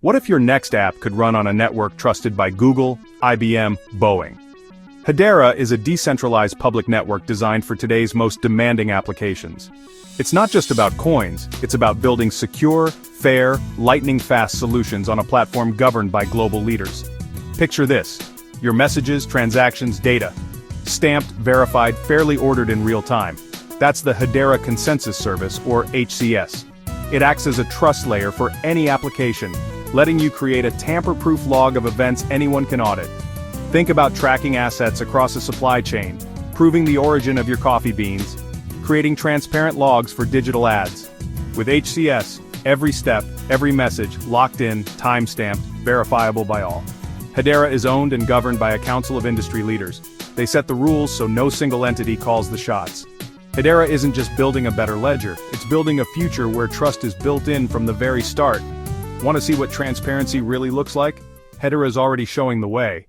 What if your next app could run on a network trusted by Google, IBM, Boeing? Hedera is a decentralized public network designed for today's most demanding applications. It's not just about coins, it's about building secure, fair, lightning-fast solutions on a platform governed by global leaders. Picture this: your messages, transactions, data. Stamped, verified, fairly ordered in real time. That's the Hedera Consensus Service, or HCS. It acts as a trust layer for any application, letting you create a tamper-proof log of events anyone can audit. Think about tracking assets across a supply chain, proving the origin of your coffee beans, creating transparent logs for digital ads. With HCS, every step, every message, locked in, time-stamped, verifiable by all. Hedera is owned and governed by a council of industry leaders. They set the rules so no single entity calls the shots. Hedera isn't just building a better ledger, it's building a future where trust is built in from the very start. Want to see what transparency really looks like? Hedera is already showing the way.